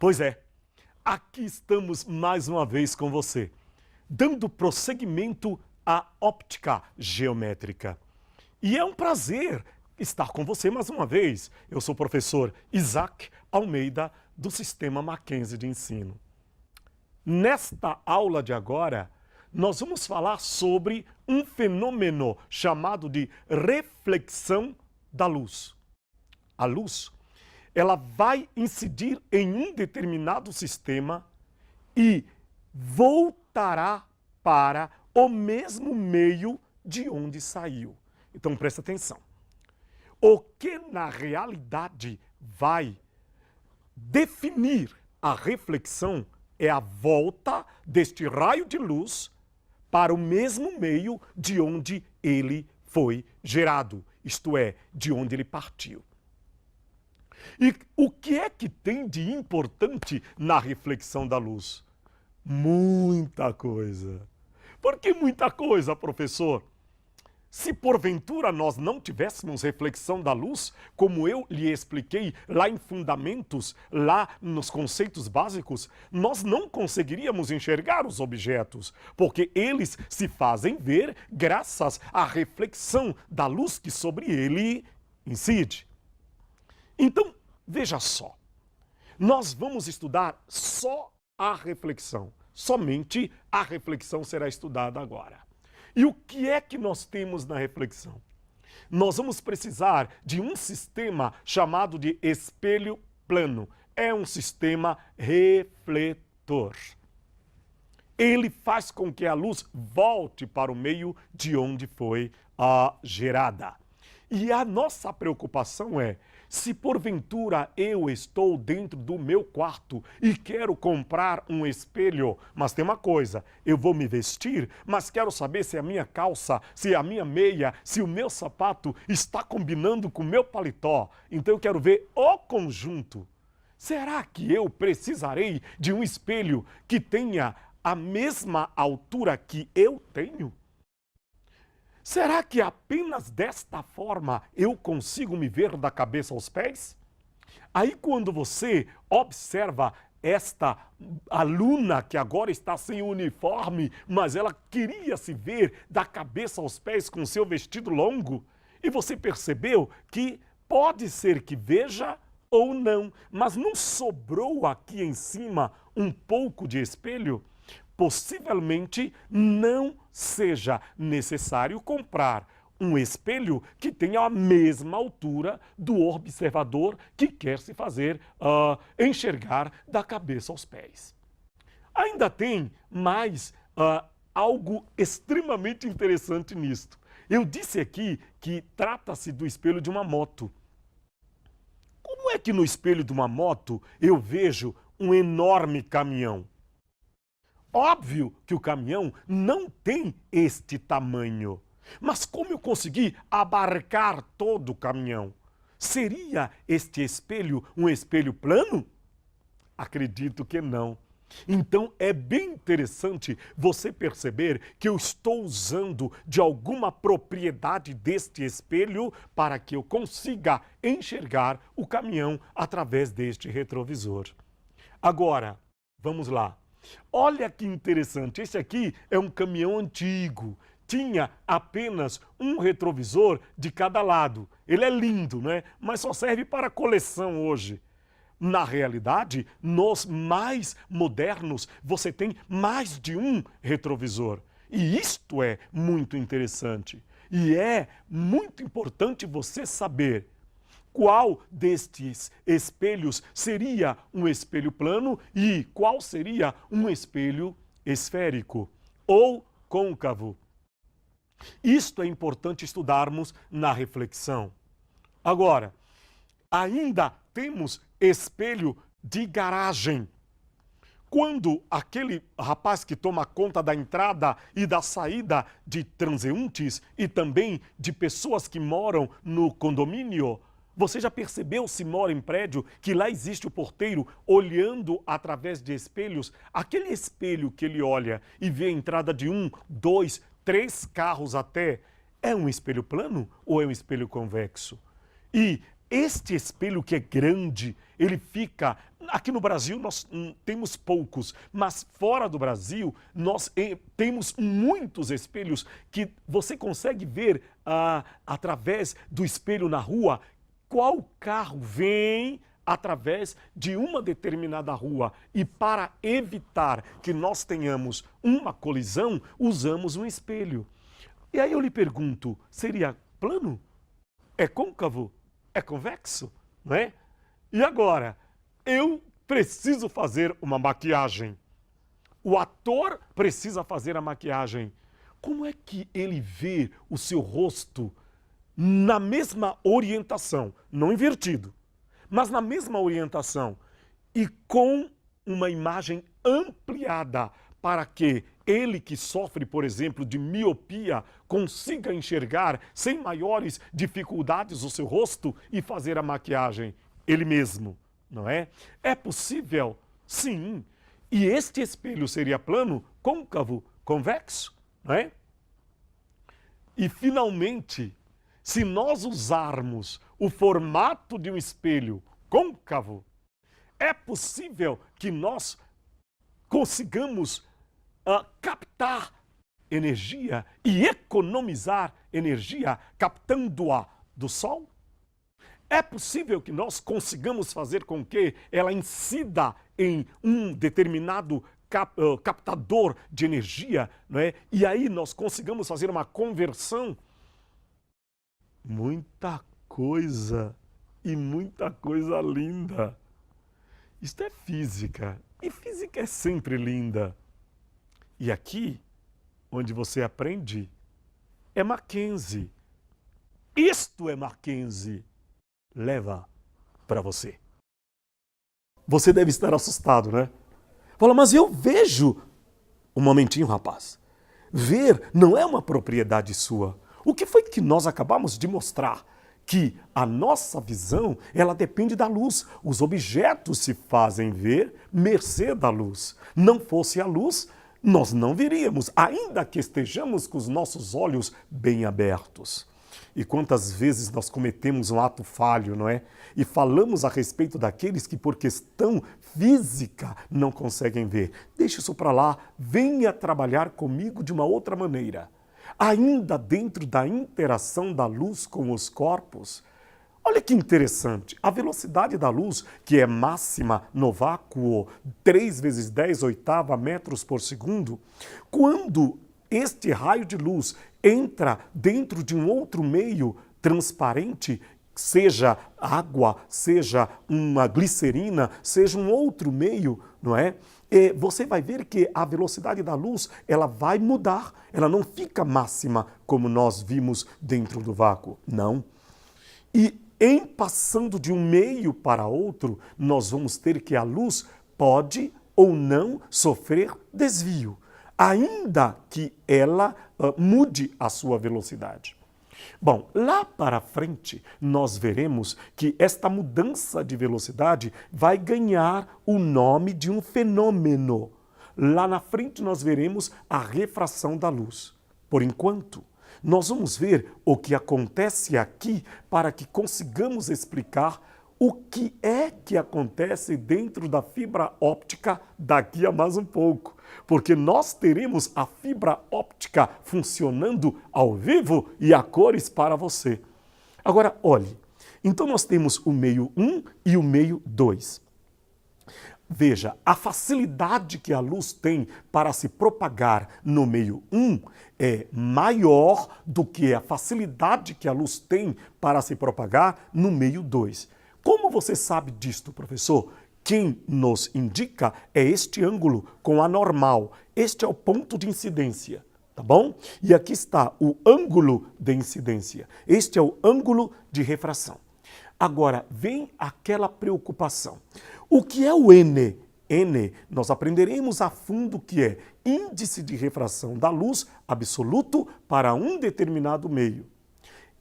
Pois é, aqui estamos mais uma vez com você, dando prosseguimento à óptica geométrica. E é um prazer estar com você mais uma vez. Eu sou o professor Isaac Almeida, do Sistema Mackenzie de Ensino. Nesta aula de agora, nós vamos falar sobre um fenômeno chamado de reflexão da luz. A luz, ela vai incidir em um determinado sistema e voltará para o mesmo meio de onde saiu. Então presta atenção. O que na realidade vai definir a reflexão é a volta deste raio de luz para o mesmo meio de onde ele foi gerado, isto é, de onde ele partiu. E o que é que tem de importante na reflexão da luz? Muita coisa. Por que muita coisa, professor? Se porventura nós não tivéssemos reflexão da luz, como eu lhe expliquei lá em Fundamentos, lá nos conceitos básicos, nós não conseguiríamos enxergar os objetos, porque eles se fazem ver graças à reflexão da luz que sobre ele incide. Então, veja só, nós vamos estudar só a reflexão, somente a reflexão será estudada agora. E o que é que nós temos na reflexão? Nós vamos precisar de um sistema chamado de espelho plano. É um sistema refletor. Ele faz com que a luz volte para o meio de onde foi gerada. E a nossa preocupação é, se porventura eu estou dentro do meu quarto e quero comprar um espelho, mas tem uma coisa, eu vou me vestir, mas quero saber se a minha calça, se a minha meia, se o meu sapato está combinando com o meu paletó. Então eu quero ver o conjunto. Será que eu precisarei de um espelho que tenha a mesma altura que eu tenho? Será que apenas desta forma eu consigo me ver da cabeça aos pés? Aí quando você observa esta aluna que agora está sem uniforme, mas ela queria se ver da cabeça aos pés com seu vestido longo, e você percebeu que pode ser que veja ou não, mas não sobrou aqui em cima um pouco de espelho? Possivelmente não seja necessário comprar um espelho que tenha a mesma altura do observador que quer se fazer enxergar da cabeça aos pés. Ainda tem mais algo extremamente interessante nisto. Eu disse aqui que trata-se do espelho de uma moto. Como é que no espelho de uma moto eu vejo um enorme caminhão? Óbvio que o caminhão não tem este tamanho, mas como eu consegui abarcar todo o caminhão? Seria este espelho um espelho plano? Acredito que não. Então é bem interessante você perceber que eu estou usando de alguma propriedade deste espelho para que eu consiga enxergar o caminhão através deste retrovisor. Agora, vamos lá. Olha que interessante, esse aqui é um caminhão antigo, tinha apenas um retrovisor de cada lado. Ele é lindo, né? Mas só serve para coleção hoje. Na realidade, nos mais modernos, você tem mais de um retrovisor. E isto é muito interessante. E é muito importante você saber qual destes espelhos seria um espelho plano e qual seria um espelho esférico ou côncavo. Isto é importante estudarmos na reflexão. Agora, ainda temos espelho de garagem. Quando aquele rapaz que toma conta da entrada e da saída de transeuntes e também de pessoas que moram no condomínio, você já percebeu, se mora em prédio, que lá existe o porteiro olhando através de espelhos? Aquele espelho que ele olha e vê a entrada de 1, 2, 3 carros até, é um espelho plano ou é um espelho convexo? E este espelho que é grande, ele fica... Aqui no Brasil nós temos poucos, mas fora do Brasil nós temos muitos espelhos que você consegue ver através do espelho na rua qual carro vem através de uma determinada rua. E para evitar que nós tenhamos uma colisão, usamos um espelho. E aí eu lhe pergunto, seria plano? É côncavo? É convexo? Não é? E agora, eu preciso fazer uma maquiagem. O ator precisa fazer a maquiagem. Como é que ele vê o seu rosto na mesma orientação, não invertido, mas na mesma orientação e com uma imagem ampliada para que ele que sofre, por exemplo, de miopia, consiga enxergar sem maiores dificuldades o seu rosto e fazer a maquiagem ele mesmo, não é? É possível? Sim. E este espelho seria plano, côncavo, convexo, não é? E finalmente, se nós usarmos o formato de um espelho côncavo, é possível que nós consigamos captar energia e economizar energia captando-a do Sol? É possível que nós consigamos fazer com que ela incida em um determinado captador de energia, não é? E aí nós consigamos fazer uma conversão? Muita coisa, e muita coisa linda. Isto é física, e física é sempre linda. E aqui, onde você aprende, é Mackenzie. Isto é Mackenzie. Leva para você. Você deve estar assustado, né? Fala, mas eu vejo. Um momentinho, rapaz. Ver não é uma propriedade sua. O que foi que nós acabamos de mostrar? Que a nossa visão, ela depende da luz. Os objetos se fazem ver mercê da luz. Não fosse a luz, nós não veríamos, ainda que estejamos com os nossos olhos bem abertos. E quantas vezes nós cometemos um ato falho, não é? E falamos a respeito daqueles que por questão física não conseguem ver. Deixa isso para lá, venha trabalhar comigo de uma outra maneira. Ainda dentro da interação da luz com os corpos. Olha que interessante, a velocidade da luz, que é máxima no vácuo, 3 vezes 10 oitava metros por segundo, quando este raio de luz entra dentro de um outro meio transparente, seja água, seja uma glicerina, seja um outro meio, não é? Você vai ver que a velocidade da luz, ela vai mudar, ela não fica máxima como nós vimos dentro do vácuo, não. E em passando de um meio para outro, nós vamos ter que a luz pode ou não sofrer desvio, ainda que ela mude a sua velocidade. Bom, lá para frente, nós veremos que esta mudança de velocidade vai ganhar o nome de um fenômeno. Lá na frente nós veremos a refração da luz. Por enquanto, nós vamos ver o que acontece aqui para que consigamos explicar o que é que acontece dentro da fibra óptica daqui a mais um pouco. Porque nós teremos a fibra óptica funcionando ao vivo e a cores para você. Agora, olhe, então nós temos o meio 1 e o meio 2. Veja, a facilidade que a luz tem para se propagar no meio 1 é maior do que a facilidade que a luz tem para se propagar no meio 2. Como você sabe disto, professor? Quem nos indica é este ângulo com a normal. Este é o ponto de incidência, tá bom? E aqui está o ângulo de incidência. Este é o ângulo de refração. Agora, vem aquela preocupação. O que é o N? N, nós aprenderemos a fundo que é índice de refração da luz absoluto para um determinado meio.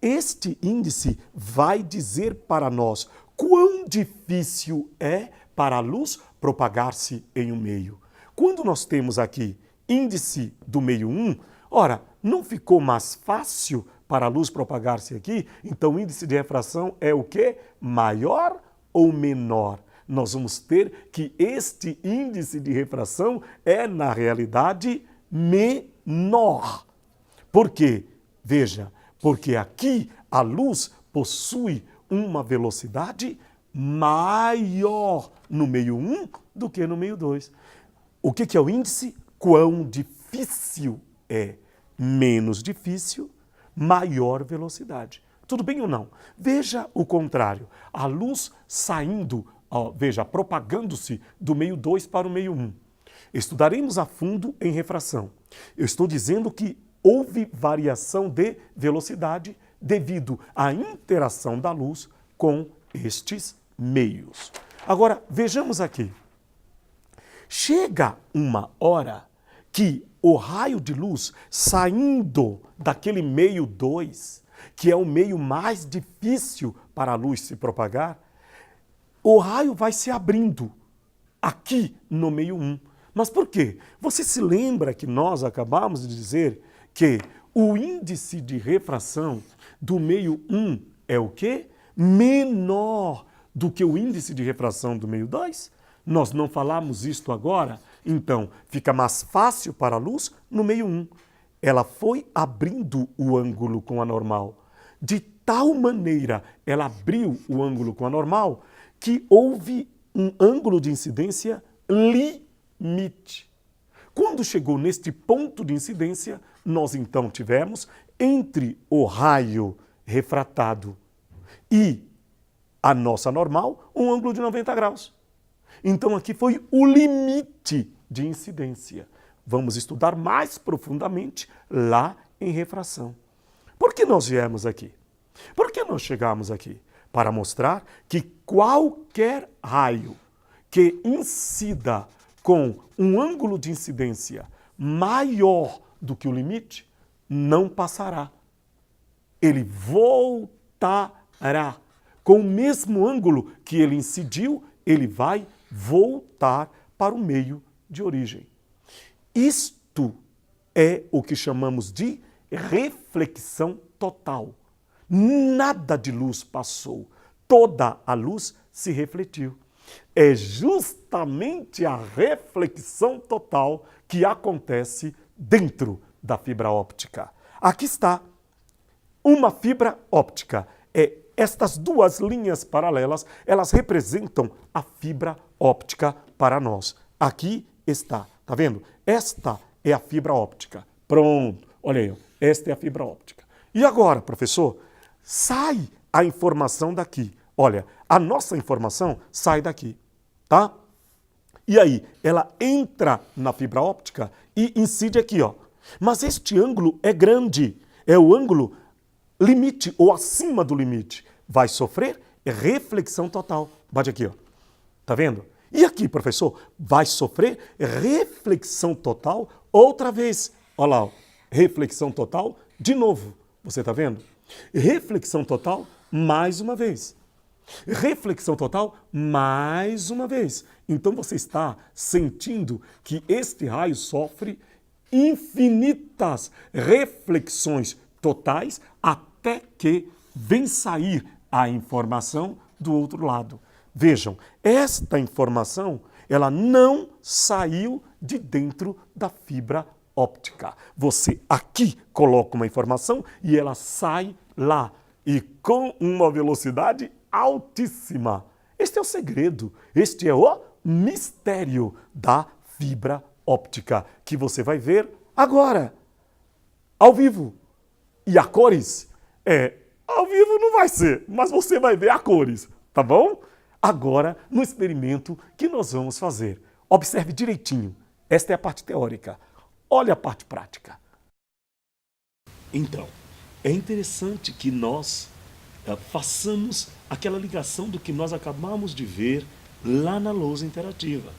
Este índice vai dizer para nós quão difícil é para a luz propagar-se em um meio. Quando nós temos aqui índice do meio 1, ora, não ficou mais fácil para a luz propagar-se aqui, então o índice de refração é o quê? Maior ou menor? Nós vamos ter que este índice de refração é, na realidade, menor. Por quê? Veja, porque aqui a luz possui uma velocidade maior no meio 1 do que no meio 2. O que é o índice? Quão difícil é. Menos difícil, maior velocidade. Tudo bem ou não? Veja o contrário. A luz saindo, veja, propagando-se do meio 2 para o meio 1. Estudaremos a fundo em refração. Eu estou dizendo que houve variação de velocidade devido à interação da luz com estes meios. Agora, vejamos aqui. Chega uma hora que o raio de luz saindo daquele meio 2, que é o meio mais difícil para a luz se propagar, o raio vai se abrindo aqui no meio 1. Mas por quê? Você se lembra que nós acabamos de dizer que o índice de refração do meio 1 é o quê? Menor do que o índice de refração do meio 2? Nós não falamos isto agora? Então, fica mais fácil para a luz no meio 1. Ela foi abrindo o ângulo com a normal. De tal maneira, ela abriu o ângulo com a normal, que houve um ângulo de incidência limite. Quando chegou neste ponto de incidência, nós então tivemos entre o raio refratado e a nossa normal um ângulo de 90 graus. Então aqui foi o limite de incidência. Vamos estudar mais profundamente lá em refração. Por que nós viemos aqui? Por que nós chegamos aqui? Para mostrar que qualquer raio que incida com um ângulo de incidência maior do que o limite, não passará. Ele voltará. Com o mesmo ângulo que ele incidiu, ele vai voltar para o meio de origem. Isto é o que chamamos de reflexão total. Nada de luz passou, toda a luz se refletiu. É justamente a reflexão total que acontece dentro da fibra óptica. Aqui está uma fibra óptica. Estas duas linhas paralelas, elas representam a fibra óptica para nós. Aqui está, tá vendo? Esta é a fibra óptica. Pronto, olha aí, esta é a fibra óptica. E agora, professor, sai a informação daqui. Olha, a nossa informação sai daqui, tá? E aí, ela entra na fibra óptica e incide aqui, ó. Mas este ângulo é grande, é o ângulo limite ou acima do limite. Vai sofrer reflexão total. Bate aqui, ó. Tá vendo? E aqui, professor, vai sofrer reflexão total outra vez. Olha lá, ó. Reflexão total de novo. Você tá vendo? Reflexão total mais uma vez. Reflexão total mais uma vez. Então você está sentindo que este raio sofre infinitas reflexões totais até que vem sair a informação do outro lado. Vejam, esta informação, ela não saiu de dentro da fibra óptica. Você aqui coloca uma informação e ela sai lá e com uma velocidade altíssima. Este é o segredo, este é o mistério da fibra óptica, que você vai ver agora, ao vivo. E a cores? Ao vivo não vai ser, mas você vai ver a cores, tá bom? Agora, no experimento que nós vamos fazer. Observe direitinho, esta é a parte teórica. Olha a parte prática. Então, é interessante que nós façamos aquela ligação do que nós acabamos de ver lá na lousa interativa.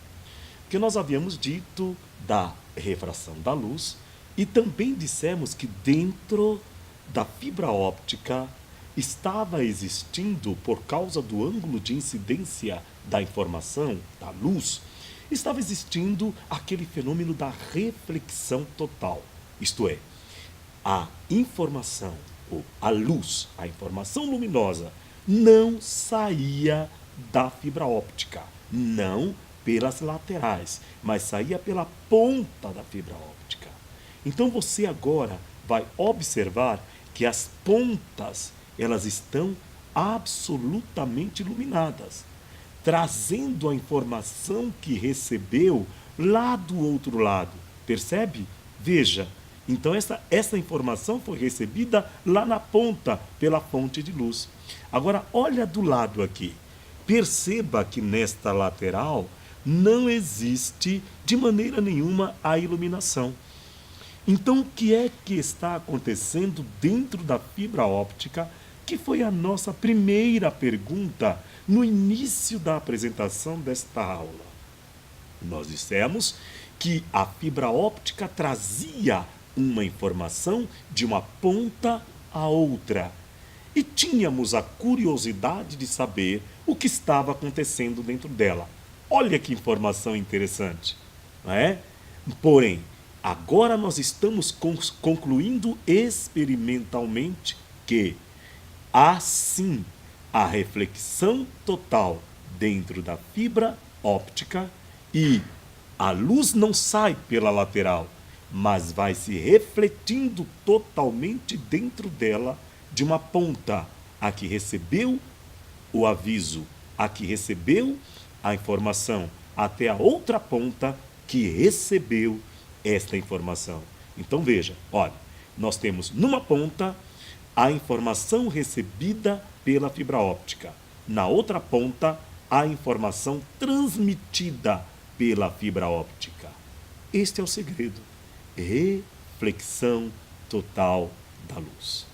Porque nós havíamos dito da refração da luz e também dissemos que dentro da fibra óptica estava existindo, por causa do ângulo de incidência da informação, da luz, estava existindo aquele fenômeno da reflexão total. Isto é, a informação a luz, a informação luminosa, não saía da fibra óptica, não pelas laterais, mas saía pela ponta da fibra óptica. Então você agora vai observar que as pontas, elas estão absolutamente iluminadas, trazendo a informação que recebeu lá do outro lado. Percebe? Veja. Então essa informação foi recebida lá na ponta, pela fonte de luz. Agora, olha do lado aqui. Perceba que nesta lateral não existe de maneira nenhuma a iluminação. Então, o que é que está acontecendo dentro da fibra óptica, que foi a nossa primeira pergunta no início da apresentação desta aula? Nós dissemos que a fibra óptica trazia uma informação de uma ponta a outra. E tínhamos a curiosidade de saber o que estava acontecendo dentro dela. Olha que informação interessante, não é? Porém, agora nós estamos concluindo experimentalmente que há sim a reflexão total dentro da fibra óptica e a luz não sai pela lateral, mas vai se refletindo totalmente dentro dela de uma ponta, a que recebeu o aviso, a que recebeu a informação, até a outra ponta que recebeu esta informação. Então veja, olha, nós temos numa ponta a informação recebida pela fibra óptica, na outra ponta a informação transmitida pela fibra óptica. Este é o segredo. Reflexão total da luz.